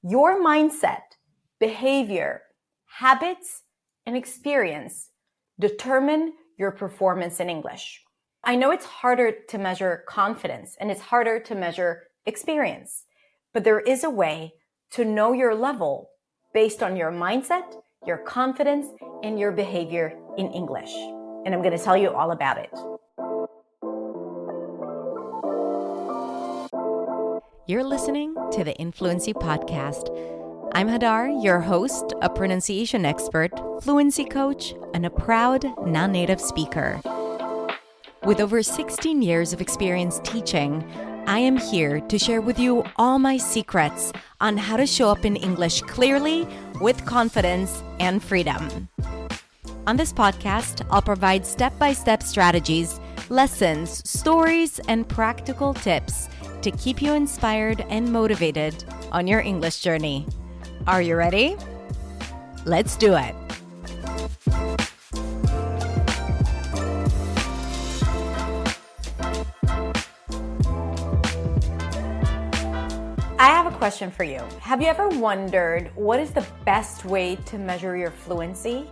Your mindset, behavior, habits, and experience determine your performance in English. I know it's harder to measure confidence and it's harder to measure experience, but there is a way to know your level based on your mindset, your confidence, and your behavior in English. And I'm going to tell you all about it. You're listening to the Influency Podcast. I'm Hadar, your host, a pronunciation expert, fluency coach, and a proud non-native speaker. With over 16 years of experience teaching, I am here to share with you all my secrets on how to show up in English clearly, with confidence and freedom. On this podcast, I'll provide step-by-step strategies, lessons, stories, and practical tips to keep you inspired and motivated on your English journey. Are you ready? Let's do it. I have a question for you. Have you ever wondered what is the best way to measure your fluency?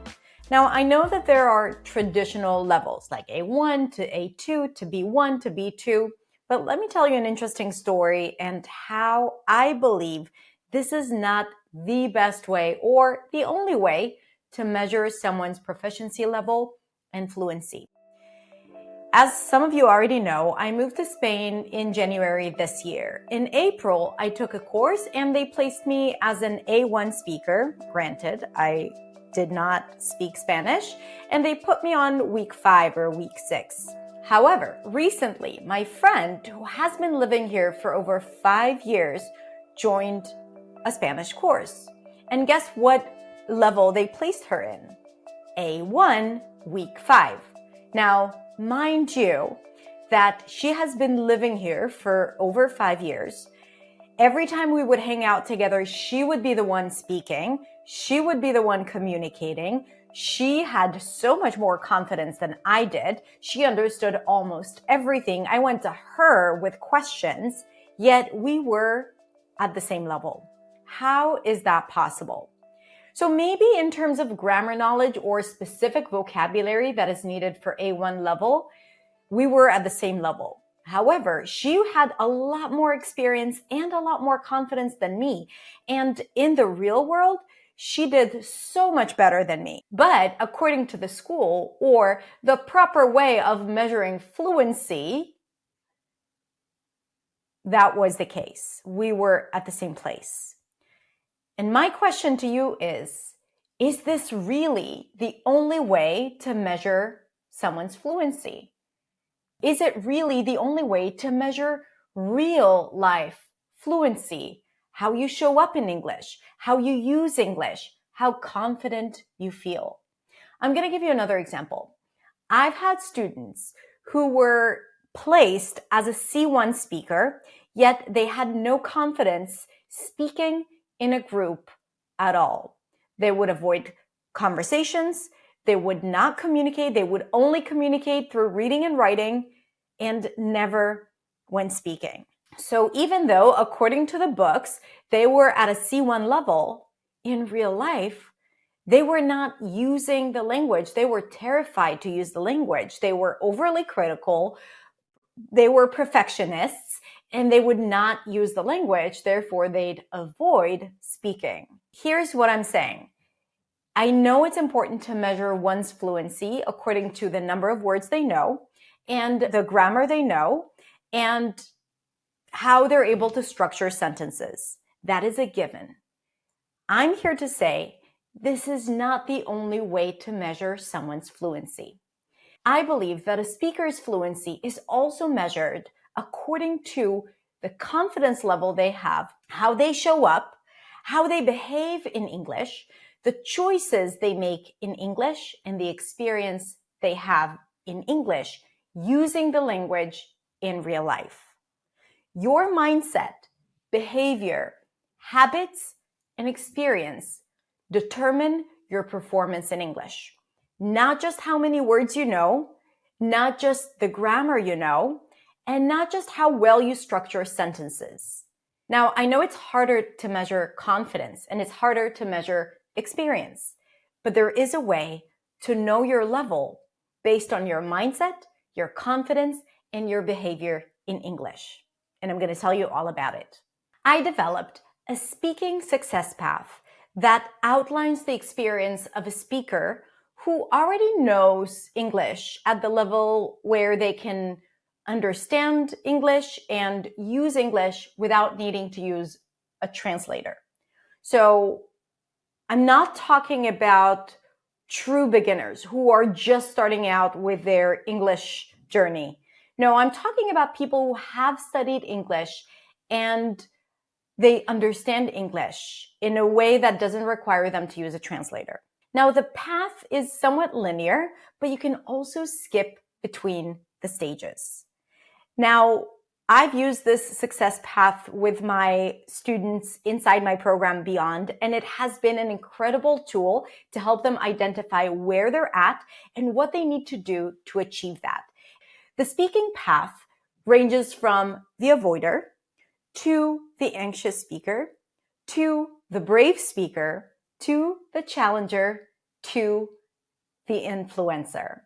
Now, I know that there are traditional levels like A1 to A2 to B1 to B2, but let me tell you an interesting story and how I believe this is not the best way or the only way to measure someone's proficiency level and fluency. As some of you already know, I moved to Spain in January this year. In April, I took a course and they placed me as an A1 speaker. Granted, I did not speak Spanish, and they put me on week 5 or week 6. However, recently, my friend who has been living here for over 5 years joined a Spanish course. And guess what level they placed her in? A1, week 5. Now, mind you that she has been living here for over 5 years. Every time we would hang out together, she would be the one speaking. She would be the one communicating. She had so much more confidence than I did. She understood almost everything. I went to her with questions, yet we were at the same level. How is that possible? So maybe in terms of grammar knowledge or specific vocabulary that is needed for A1 level, we were at the same level. However, she had a lot more experience and a lot more confidence than me. And in the real world, she did so much better than me. But according to the school, or the proper way of measuring fluency, that was the case. We were at the same place. And my question to you is this really the only way to measure someone's fluency? Is it really the only way to measure real life fluency? How you show up in English, how you use English, how confident you feel. I'm going to give you another example. I've had students who were placed as a C1 speaker, yet they had no confidence speaking in a group at all. They would avoid conversations. They would not communicate. They would only communicate through reading and writing and never when speaking. So even though, according to the books, they were at a C1 level, in real life, they were not using the language. They were terrified to use the language. They were overly critical. They were perfectionists, and they would not use the language. Therefore, they'd avoid speaking. Here's what I'm saying. I know it's important to measure one's fluency according to the number of words they know and the grammar they know and how they're able to structure sentences. That is a given. I'm here to say this is not the only way to measure someone's fluency. I believe that a speaker's fluency is also measured according to the confidence level they have, how they show up, how they behave in English, the choices they make in English, and the experience they have in English using the language in real life. Your mindset, behavior, habits, and experience determine your performance in English. Not just how many words you know, not just the grammar you know, and not just how well you structure sentences. Now, I know it's harder to measure confidence and it's harder to measure experience, but there is a way to know your level based on your mindset, your confidence, and your behavior in English. And I'm going to tell you all about it. I developed a speaking success path that outlines the experience of a speaker who already knows English at the level where they can understand English and use English without needing to use a translator. So I'm not talking about true beginners who are just starting out with their English journey. No, I'm talking about people who have studied English and they understand English in a way that doesn't require them to use a translator. Now, the path is somewhat linear, but you can also skip between the stages. Now, I've used this success path with my students inside my program Beyond, and it has been an incredible tool to help them identify where they're at and what they need to do to achieve that. The speaking path ranges from the avoider to the anxious speaker, to the brave speaker, to the challenger, to the influencer.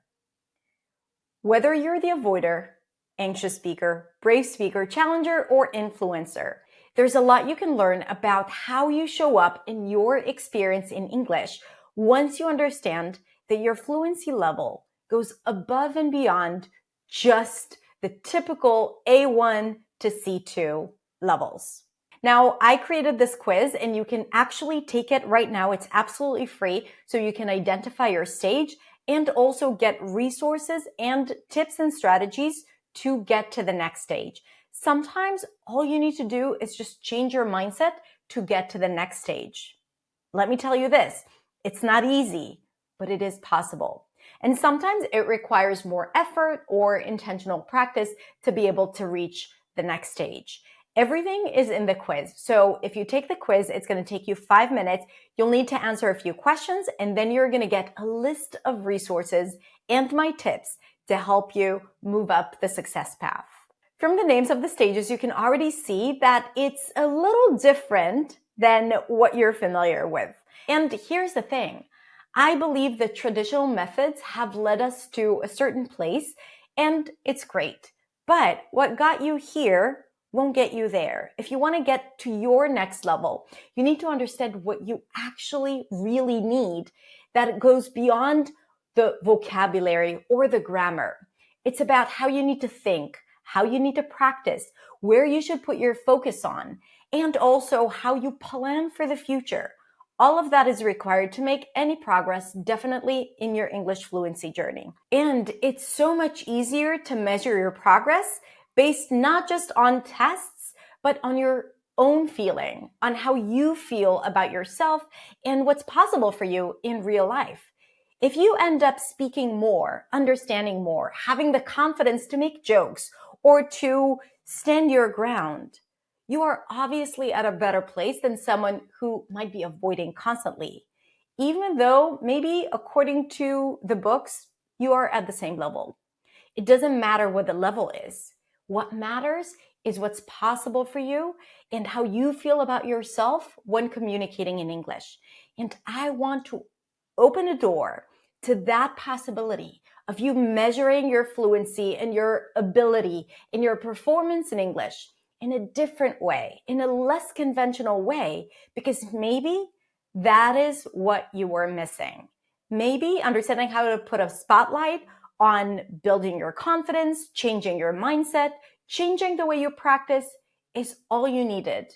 Whether you're the avoider, anxious speaker, brave speaker, challenger, or influencer, there's a lot you can learn about how you show up in your experience in English once you understand that your fluency level goes above and beyond just the typical A1 to C2 levels. Now, I created this quiz and you can actually take it right now. It's absolutely free, so you can identify your stage and also get resources and tips and strategies to get to the next stage. Sometimes all you need to do is just change your mindset to get to the next stage. Let me tell you this, it's not easy, but it is possible. And sometimes it requires more effort or intentional practice to be able to reach the next stage. Everything is in the quiz. So if you take the quiz, it's going to take you 5 minutes. You'll need to answer a few questions, and then you're going to get a list of resources and my tips to help you move up the success path. From the names of the stages, you can already see that it's a little different than what you're familiar with. And here's the thing. I believe the traditional methods have led us to a certain place, and it's great. But what got you here won't get you there. If you want to get to your next level, you need to understand what you actually really need that goes beyond the vocabulary or the grammar. It's about how you need to think, how you need to practice, where you should put your focus on, and also how you plan for the future. All of that is required to make any progress, definitely in your English fluency journey. And it's so much easier to measure your progress based not just on tests, but on your own feeling, on how you feel about yourself and what's possible for you in real life. If you end up speaking more, understanding more, having the confidence to make jokes or to stand your ground, you are obviously at a better place than someone who might be avoiding constantly, even though maybe according to the books, you are at the same level. It doesn't matter what the level is. What matters is what's possible for you and how you feel about yourself when communicating in English. And I want to open a door to that possibility of you measuring your fluency and your ability and your performance in English in a different way, in a less conventional way, because maybe that is what you were missing. Maybe understanding how to put a spotlight on building your confidence, changing your mindset, changing the way you practice is all you needed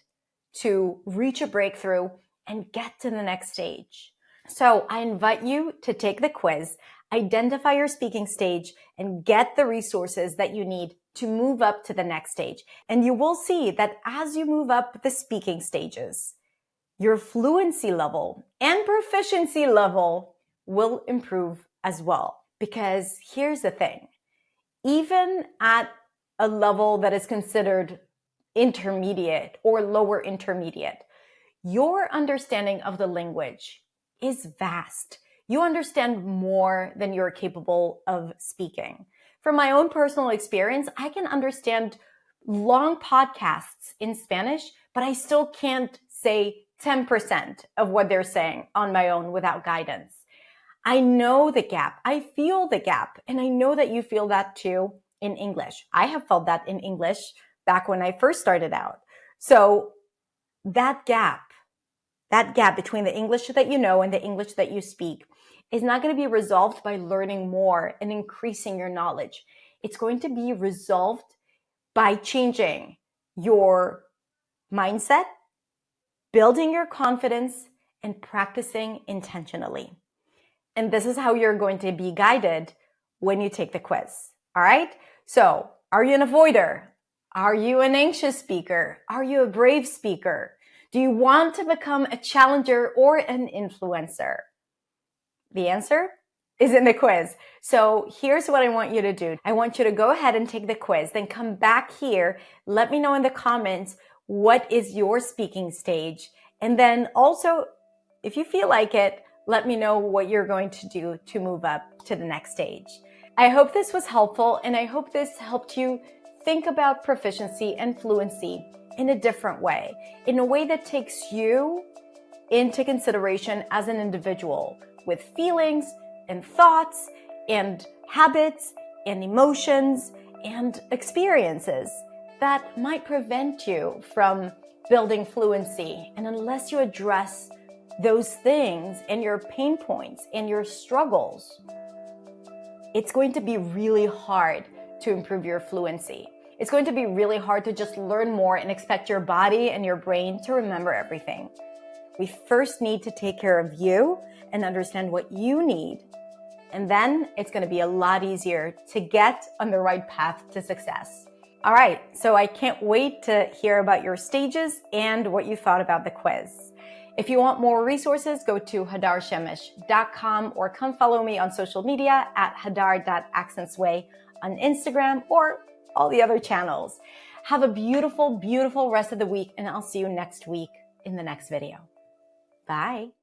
to reach a breakthrough and get to the next stage. So I invite you to take the quiz, identify your speaking stage, and get the resources that you need to move up to the next stage. And you will see that as you move up the speaking stages, your fluency level and proficiency level will improve as well. Because here's the thing, even at a level that is considered intermediate or lower intermediate, your understanding of the language is vast. You understand more than you're capable of speaking. From my own personal experience, I can understand long podcasts in Spanish, but I still can't say 10% of what they're saying on my own without guidance. I know the gap. I feel the gap. And I know that you feel that too in English. I have felt that in English back when I first started out. So that gap between the English that you know and the English that you speak is not going to be resolved by learning more and increasing your knowledge. It's going to be resolved by changing your mindset, building your confidence, and practicing intentionally. And this is how you're going to be guided when you take the quiz. All right? So, are you an avoider? Are you an anxious speaker? Are you a brave speaker? Do you want to become a challenger or an influencer? The answer is in the quiz. So here's what I want you to do. I want you to go ahead and take the quiz, then come back here. Let me know in the comments what is your speaking stage. And then also, if you feel like it, let me know what you're going to do to move up to the next stage. I hope this was helpful, and I hope this helped you think about proficiency and fluency in a different way, in a way that takes you into consideration as an individual with feelings and thoughts and habits and emotions and experiences that might prevent you from building fluency. And unless you address those things and your pain points and your struggles, it's going to be really hard to improve your fluency. It's going to be really hard to just learn more and expect your body and your brain to remember everything. We first need to take care of you and understand what you need. And then it's going to be a lot easier to get on the right path to success. All right, so I can't wait to hear about your stages and what you thought about the quiz. If you want more resources, go to hadarshemish.com or come follow me on social media at hadar.accentsway on Instagram or all the other channels. Have a beautiful, beautiful rest of the week, and I'll see you next week in the next video. Bye.